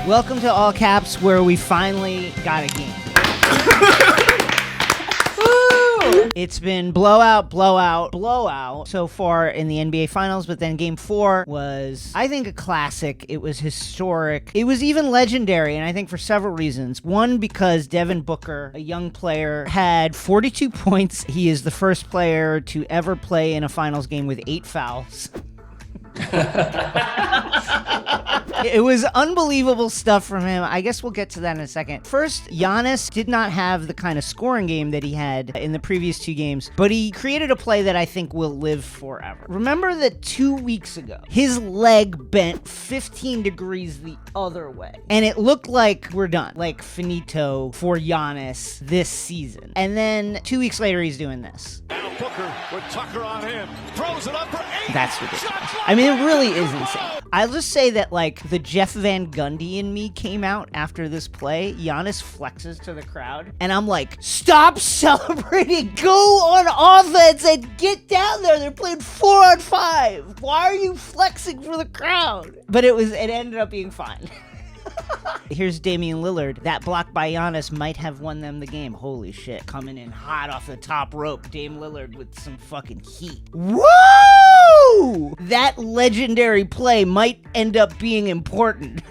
Welcome to All Caps, where we finally got a game. It's been blowout so far in the NBA Finals, but then Game 4 was, I think, a classic. It was historic. It was even legendary, and I think for several reasons. One, because Devin Booker, a young player, had 42 points. He is the first player to ever play in a Finals game with 8 fouls. It was unbelievable stuff from him. I guess we'll get to that in a second. First, Giannis did not have the kind of scoring game that he had in the previous 2 games, but he created a play that I think will live forever. Remember that 2 weeks ago, his leg bent 15 degrees the other way, and it looked like we're done, like finito for Giannis this season. And then 2 weeks later, he's doing this. Now Booker with Tucker on him. Throws it up for 8. That's ridiculous. I mean, it really is insane. I'll just say that, like, the Jeff Van Gundy in me came out after this play. Giannis flexes to the crowd, and I'm like, stop celebrating! Go on offense and get down there! They're playing 4-on-5! Why are you flexing for the crowd? But it ended up being fine. Here's Damian Lillard. That block by Giannis might have won them the game. Holy shit. Coming in hot off the top rope. Dame Lillard with some fucking heat. Woo! That legendary play might end up being important.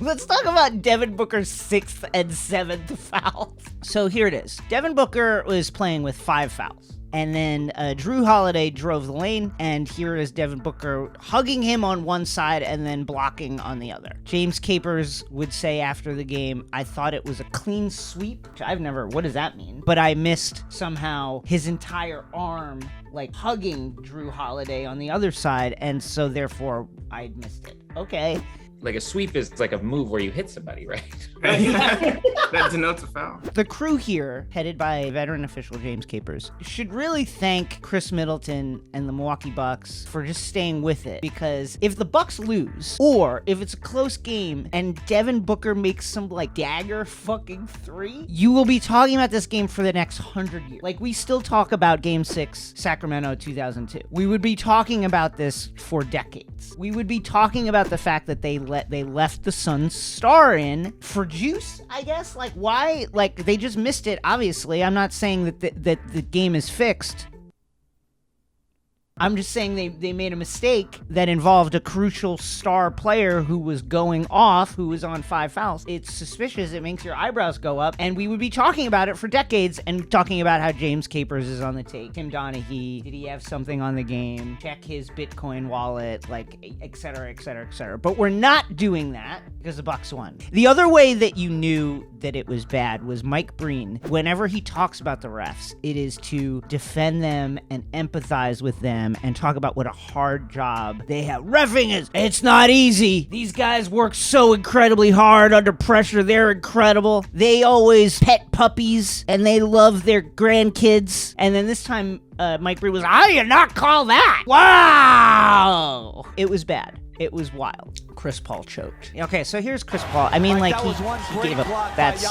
Let's talk about Devin Booker's 6th and 7th fouls. So here it is. Devin Booker was playing with 5 fouls. And then Jrue Holiday drove the lane, and here is Devin Booker hugging him on one side and then blocking on the other. James Capers would say after the game, I thought it was a clean sweep. What does that mean? But I missed somehow his entire arm, like hugging Jrue Holiday on the other side, and so therefore I missed it. Okay. Like a sweep is like a move where you hit somebody, right? That denotes a foul. The crew here, headed by veteran official James Capers, should really thank Chris Middleton and the Milwaukee Bucks for just staying with it. Because if the Bucks lose, or if it's a close game and Devin Booker makes some like dagger fucking 3, you will be talking about this game for the next 100 years. Like, we still talk about Game 6, Sacramento 2002. We would be talking about this for decades. We would be talking about the fact that they left the Suns star in for juice, I guess. Like, why? Like, they just missed it, obviously. I'm not saying that the game is fixed. I'm just saying they made a mistake that involved a crucial star player who was going off, who was on 5 fouls. It's suspicious. It makes your eyebrows go up. And we would be talking about it for decades and talking about how James Capers is on the take. Tim Donaghy, did he have something on the game? Check his Bitcoin wallet, like, et cetera, et cetera, et cetera. But we're not doing that because the Bucks won. The other way that you knew that it was bad was Mike Breen. Whenever he talks about the refs, it is to defend them and empathize with them and talk about what a hard job they have. Reffing it's not easy. These guys work so incredibly hard under pressure. They're incredible. They always pet puppies and they love their grandkids. And then this time, Mike Breen was, how do you not call that? Wow! It was bad. It was wild. Chris Paul choked. Okay, so here's Chris Paul. I mean, like, he gave up. That's...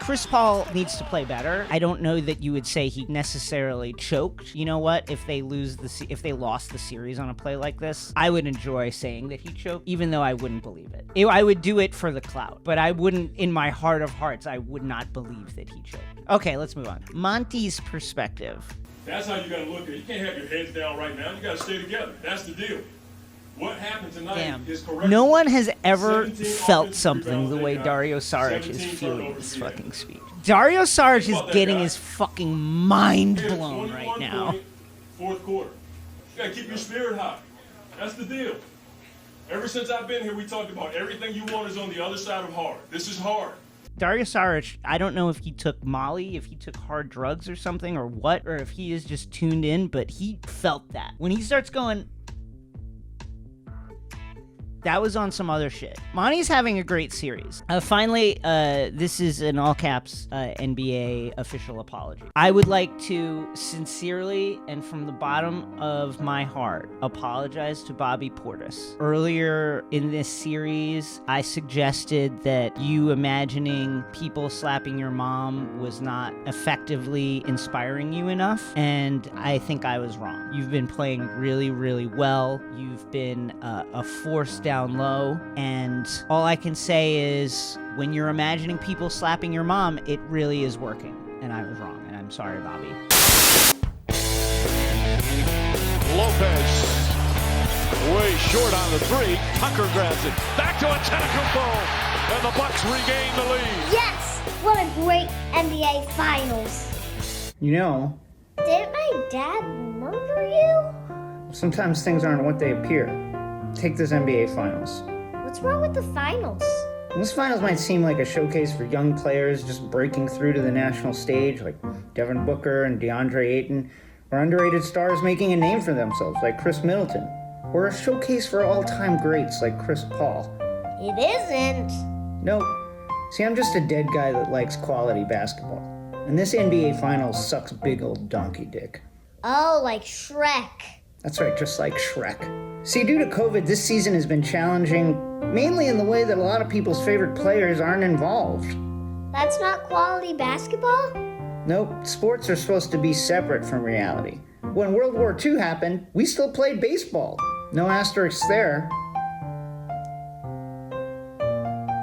Chris Paul needs to play better. I don't know that you would say he necessarily choked. You know what? If they lost the series on a play like this, I would enjoy saying that he choked, even though I wouldn't believe it. I would do it for the clout, but I wouldn't, in my heart of hearts, I would not believe that he choked. Okay, let's move on. Monty's perspective. That's how you gotta look at it. You can't have your heads down right now. You gotta stay together. That's the deal. What happened tonight is correct. No one has ever felt something the way Dario Saric is feeling this fucking speech. Dario Saric is getting his fucking mind blown right now. Fourth quarter. You gotta keep your spirit high. That's the deal. Ever since I've been here, we talked about everything you want is on the other side of hard. This is hard. Dario Saric, I don't know if he took Molly, if he took hard drugs or something or what, or if he is just tuned in, but he felt that. When he starts going... That was on some other shit. Monty's having a great series. Finally, this is an all caps NBA official apology. I would like to sincerely and from the bottom of my heart apologize to Bobby Portis. Earlier in this series, I suggested that you imagining people slapping your mom was not effectively inspiring you enough, and I think I was wrong. You've been playing really, really well. You've been a force down low, and all I can say is when you're imagining people slapping your mom, it really is working, and I was wrong, and I'm sorry, Bobby. Lopez way short on the three. Tucker grabs it. Back to Antetokounmpo, and the Bucks regain the lead. Yes! What a great NBA Finals. You know, Did my dad murder you? sometimes things aren't what they appear. Take this NBA Finals. What's wrong with the finals? This Finals might seem like a showcase for young players just breaking through to the national stage, like Devin Booker and DeAndre Ayton, or underrated stars making a name for themselves, like Chris Middleton, or a showcase for all-time greats like Chris Paul. It isn't. Nope. See, I'm just a dead guy that likes quality basketball. And this NBA Finals sucks big old donkey dick. Oh, like Shrek. That's right, just like Shrek. See, due to COVID, this season has been challenging, mainly in the way that a lot of people's favorite players aren't involved. That's not quality basketball? Nope, sports are supposed to be separate from reality. When World War II happened, we still played baseball. No asterisks there.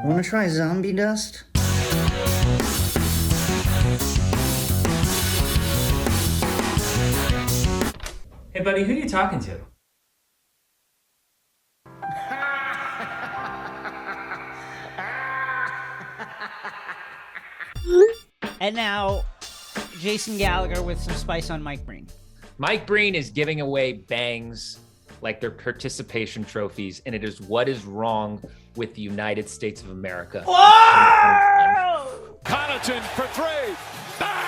Wanna try zombie dust? Hey, buddy, who are you talking to? And now, Jason Gallagher with some spice on Mike Breen. Mike Breen is giving away bangs like they're participation trophies, and it is what is wrong with the United States of America. Whoa! Connaughton for three. Bang!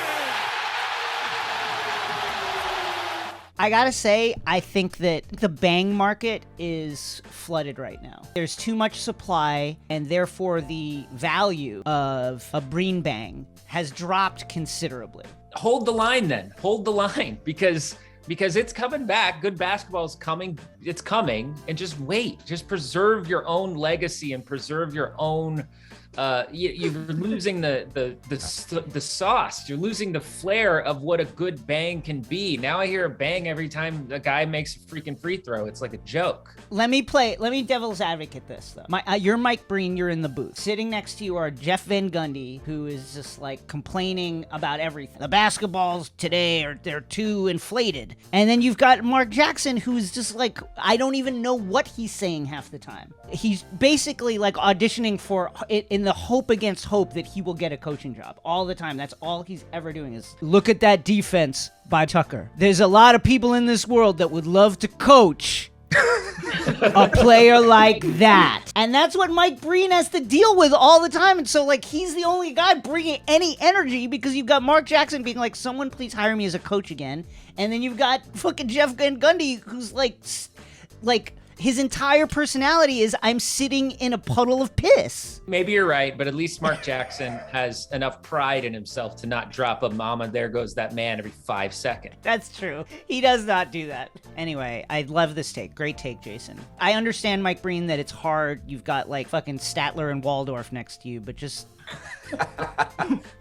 I gotta say, I think that the bang market is flooded right now. There's too much supply, and therefore the value of a Breen bang has dropped considerably. Hold the line then. Hold the line because it's coming back. Good basketball is coming. It's coming, and just wait. Just preserve your own legacy and preserve your own. You're losing the sauce. You're losing the flair of what a good bang can be. Now I hear a bang every time a guy makes a freaking free throw. It's like a joke. Let me devil's advocate this though. You're Mike Breen. You're in the booth. Sitting next to you are Jeff Van Gundy, who is just like complaining about everything. The basketballs today they're too inflated. And then you've got Mark Jackson, who's just like, I don't even know what he's saying half the time. He's basically like auditioning for it in the hope against hope that he will get a coaching job all the time. That's all he's ever doing is look at that defense by Tucker. There's a lot of people in this world that would love to coach a player like that. And that's what Mike Breen has to deal with all the time. And so, like, he's the only guy bringing any energy because you've got Mark Jackson being like, someone please hire me as a coach again. And then you've got fucking Jeff Van Gundy, who's like his entire personality is I'm sitting in a puddle of piss. Maybe you're right, but at least Mark Jackson has enough pride in himself to not drop a mama, there goes that man every 5 seconds. That's true. He does not do that. Anyway, I love this take. Great take, Jason. I understand, Mike Breen, that it's hard. You've got like fucking Statler and Waldorf next to you, but just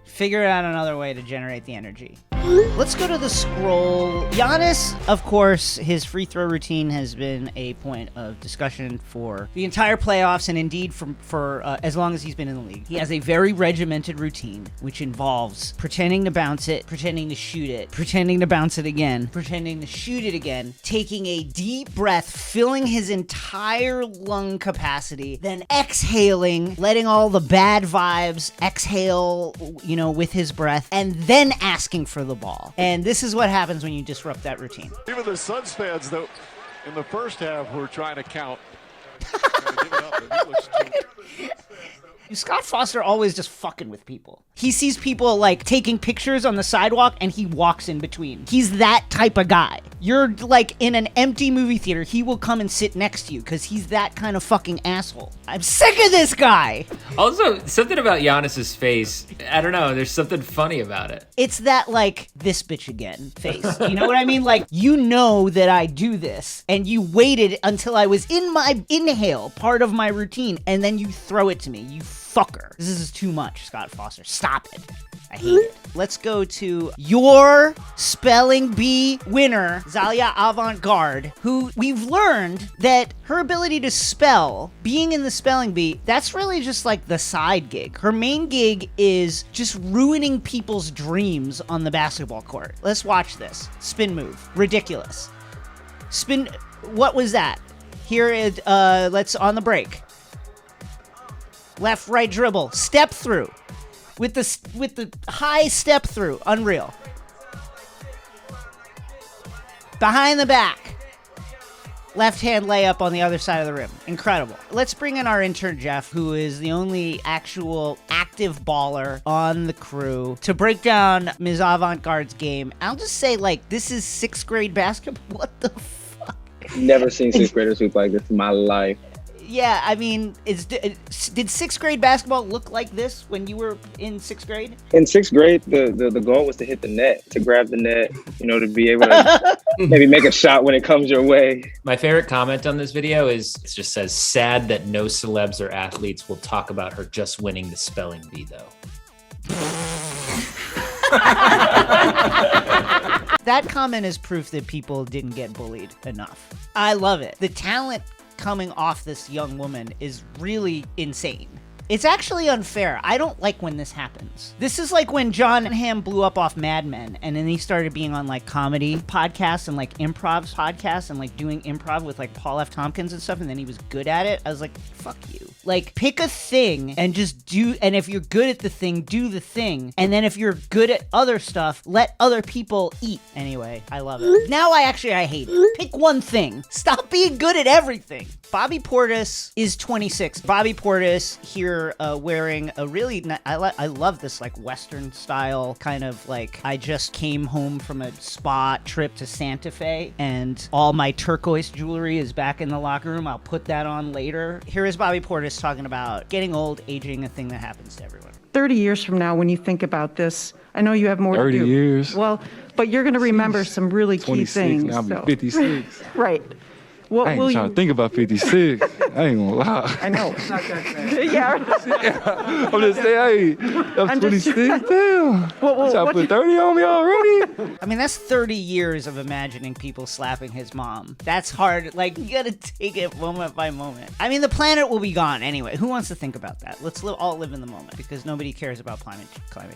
figure out another way to generate the energy. Let's go to the scroll. Giannis, of course, his free throw routine has been a point of discussion for the entire playoffs and indeed for as long as he's been in the league. He has a very regimented routine, which involves pretending to bounce it, pretending to shoot it, pretending to bounce it again, pretending to shoot it again, taking a deep breath, filling his entire lung capacity, then exhaling, letting all the bad vibes exhale, with his breath, and then asking for the ball. And this is what happens when you disrupt that routine. Even the Suns fans, though, in the first half, were trying to count. Trying to give it up, and he looks Scott Foster always just fucking with people. He sees people like taking pictures on the sidewalk and he walks in between. He's that type of guy. You're like in an empty movie theater, he will come and sit next to you because he's that kind of fucking asshole. I'm sick of this guy. Also, something about Giannis's face, I don't know, there's something funny about it. It's that like, this bitch again face. You know what I mean? Like, you know that I do this and you waited until I was in my inhale part of my routine and then you throw it to me. You fucker. This is too much, Scott Foster. Stop it. I hate it. Let's go to your spelling bee winner, Zalia Avant-Garde, who we've learned that her ability to spell, being in the spelling bee, that's really just like the side gig. Her main gig is just ruining people's dreams on the basketball court. Let's watch this. Spin move. Ridiculous. Spin. What was that? Here is, let's on the break. Left, right dribble. Step through. With the high step through. Unreal. Behind the back. Left hand layup on the other side of the rim. Incredible. Let's bring in our intern, Jeff, who is the only actual active baller on the crew, to break down Ms. Avant-Garde's game. I'll just say, like, this is 6th grade basketball. What the fuck? Never seen 6th graders hoop like this in my life. Yeah, I mean, did 6th grade basketball look like this when you were in 6th grade? In 6th grade, the goal was to hit the net, to grab the net, you know, to be able to maybe make a shot when it comes your way. My favorite comment on this video is, it just says, sad that no celebs or athletes will talk about her just winning the spelling bee, though. That comment is proof that people didn't get bullied enough. I love it. The talent coming off this young woman is really insane. It's actually unfair. I don't like when this happens. This is like when John Hamm blew up off Mad Men, and then he started being on like comedy podcasts and like improv podcasts and like doing improv with like Paul F. Tompkins and stuff, and then he was good at it. I was like, fuck you. Like, pick a thing and just do, and if you're good at the thing, do the thing. And then if you're good at other stuff, let other people eat. Anyway, I love it. Now I hate it. Pick one thing. Stop being good at everything. Bobby Portis is 26. Bobby Portis here wearing a really, I love this like Western style kind of like, I just came home from a spa trip to Santa Fe and all my turquoise jewelry is back in the locker room. I'll put that on later. Here is Bobby Portis talking about getting old, aging, a thing that happens to everyone. 30 years from now, when you think about this, I know you have more to do. 30 years. Well, but you're going to remember some really key things. Now I'll be 56. Right. What I ain't will trying to think about 56. I ain't gonna lie. I know. It's not that bad. Yeah. I'm just saying, hey, I'm 26. Damn. Trying to put 30 on me already? I mean, that's 30 years of imagining people slapping his mom. That's hard. Like, you gotta take it moment by moment. I mean, the planet will be gone anyway. Who wants to think about that? Let's all live in the moment because nobody cares about climate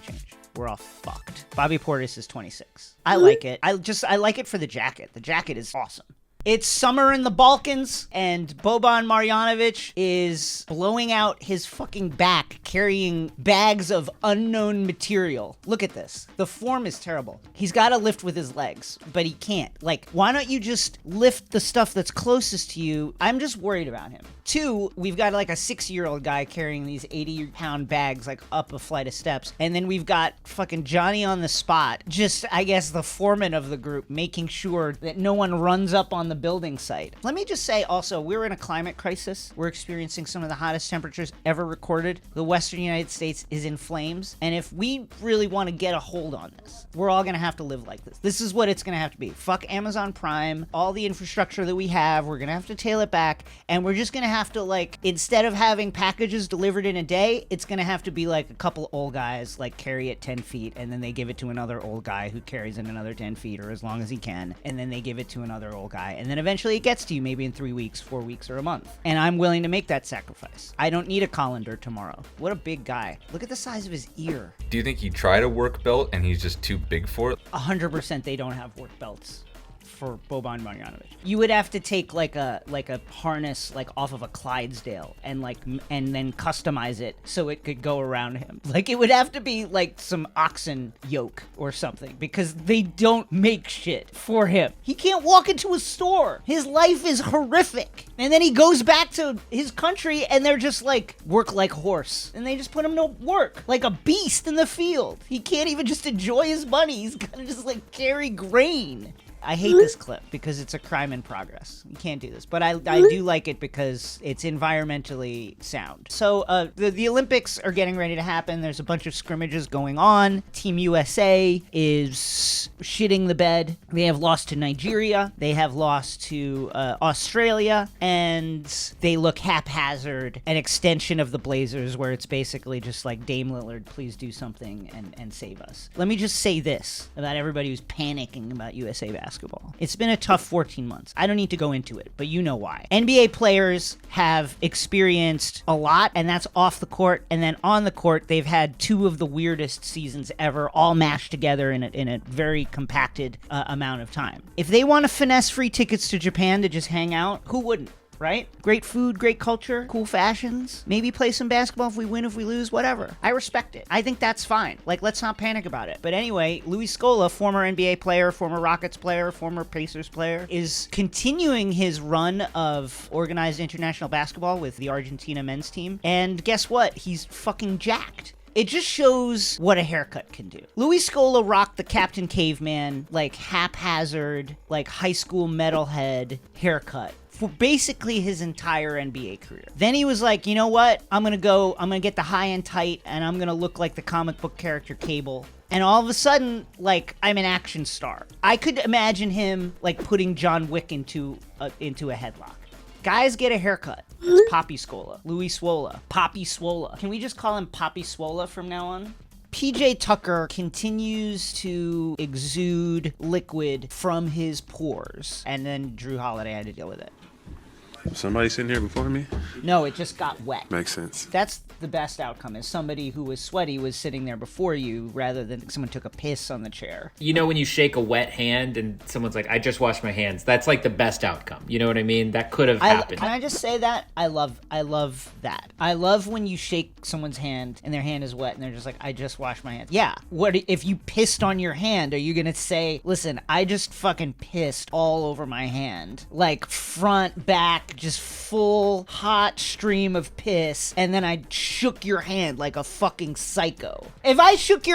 change. We're all fucked. Bobby Portis is 26. I like it. I like it for the jacket. The jacket is awesome. It's summer in the Balkans, and Boban Marjanović is blowing out his fucking back carrying bags of unknown material. Look at this. The form is terrible. He's got to lift with his legs, but he can't. Like, why don't you just lift the stuff that's closest to you? I'm just worried about him. 2, we've got like a 6-year-old guy carrying these 80-pound bags like up a flight of steps. And then we've got fucking Johnny on the spot, just, I guess, the foreman of the group, making sure that no one runs up on the building site. Let me just say also, we're in a climate crisis. We're experiencing some of the hottest temperatures ever recorded. The Western United States is in flames. And if we really want to get a hold on this, we're all going to have to live like this. This is what it's going to have to be. Fuck Amazon Prime, all the infrastructure that we have, we're going to have to tail it back. And we're just going to have to, like, instead of having packages delivered in a day, it's going to have to be like a couple old guys, like, carry it 10 feet. And then they give it to another old guy who carries it another 10 feet or as long as he can. And then they give it to another old guy. And then eventually it gets to you maybe in 3 weeks, 4 weeks, or a month. And I'm willing to make that sacrifice. I don't need a colander tomorrow. What a big guy. Look at the size of his ear. Do you think he tried a work belt and he's just too big for it? 100% they don't have work belts for Boban Marjanović. You would have to take like a harness like off of a Clydesdale and then customize it so it could go around him. Like it would have to be like some oxen yoke or something because they don't make shit for him. He can't walk into a store. His life is horrific. And then he goes back to his country and they're just like, work like horse. And they just put him to work like a beast in the field. He can't even just enjoy his money. He's gotta just like carry grain. I hate this clip because it's a crime in progress. You can't do this. But I do like it because it's environmentally sound. So the Olympics are getting ready to happen. There's a bunch of scrimmages going on. Team USA is shitting the bed. They have lost to Nigeria. They have lost to Australia. And they look haphazard. An extension of the Blazers where it's basically just like, Dame Lillard, please do something and save us. Let me just say this about everybody who's panicking about USA basketball. It's been a tough 14 months. I don't need to go into it, but you know why. NBA players have experienced a lot, and that's off the court. And then on the court, they've had two of the weirdest seasons ever, all mashed together in a very compacted amount of time. If they want to finesse free tickets to Japan to just hang out, who wouldn't? Right? Great food, great culture, cool fashions. Maybe play some basketball if we win, if we lose, whatever. I respect it. I think that's fine. Like, let's not panic about it. But anyway, Louis Scola, former NBA player, former Rockets player, former Pacers player, is continuing his run of organized international basketball with the Argentina men's team. And guess what? He's fucking jacked. It just shows what a haircut can do. Louis Scola rocked the Captain Caveman, like haphazard, like high school metalhead haircut for basically his entire NBA career. Then he was like, you know what? I'm gonna get the high and tight, and I'm gonna look like the comic book character Cable. And all of a sudden, like, I'm an action star. I could imagine him, like, putting John Wick into a headlock. Guys get a haircut. It's Poppy Scola. Louis Swola. Poppy Swola. Can we just call him Poppy Swola from now on? PJ Tucker continues to exude liquid from his pores. And then Drew Holiday had to deal with it. Somebody sitting here before me? No, it just got wet. Makes sense. That's the best outcome, is somebody who was sweaty was sitting there before you rather than someone took a piss on the chair. You know when you shake a wet hand and someone's like, I just washed my hands, that's like the best outcome. You know what I mean? That could have happened. Can I just say that? I love that. I love when you shake someone's hand and their hand is wet and they're just like, I just washed my hands. Yeah. What if you pissed on your hand? Are you going to say, listen, I just fucking pissed all over my hand? Like front, back, just full hot stream of piss, and then I shook your hand like a fucking psycho. If I shook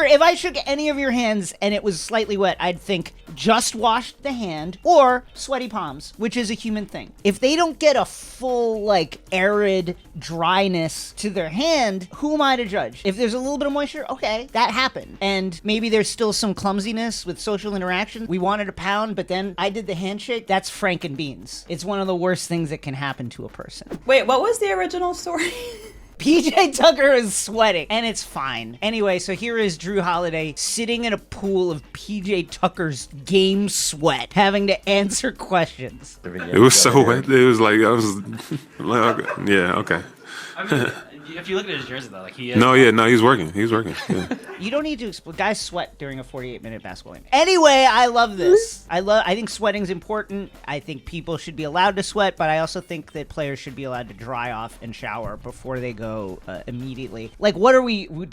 any of your hands and it was slightly wet, I'd think just washed the hand or sweaty palms, which is a human thing. If they don't get a full like arid dryness to their hand, who am I to judge? If there's a little bit of moisture, okay, that happened. And maybe there's still some clumsiness with social interaction. We wanted a pound, but then I did the handshake. That's Frankenbeans. It's one of the worst things that can happen to a person. Wait, what was the original story? PJ Tucker is sweating, and it's fine. Anyway, so here is Drew Holiday sitting in a pool of PJ Tucker's game sweat, having to answer questions. It was so wet. It was like, I was like, yeah, okay. I mean, if you look at his jersey, though, like he is. No, he's working. He's working. Yeah. You don't need to explain. Guys sweat during a 48-minute basketball game. Anyway, I love this. I think sweating's important. I think people should be allowed to sweat, but I also think that players should be allowed to dry off and shower before they go immediately. Like, do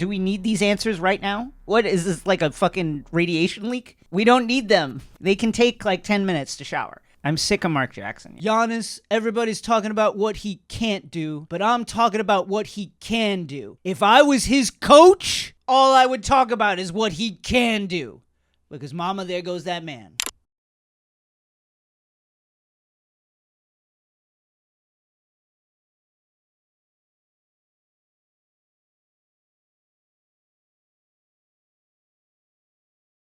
we need these answers right now? What is this, like a fucking radiation leak? We don't need them. They can take like 10 minutes to shower. I'm sick of Mark Jackson. Giannis, everybody's talking about what he can't do, but I'm talking about what he can do. If I was his coach, all I would talk about is what he can do. Because mama, there goes that man.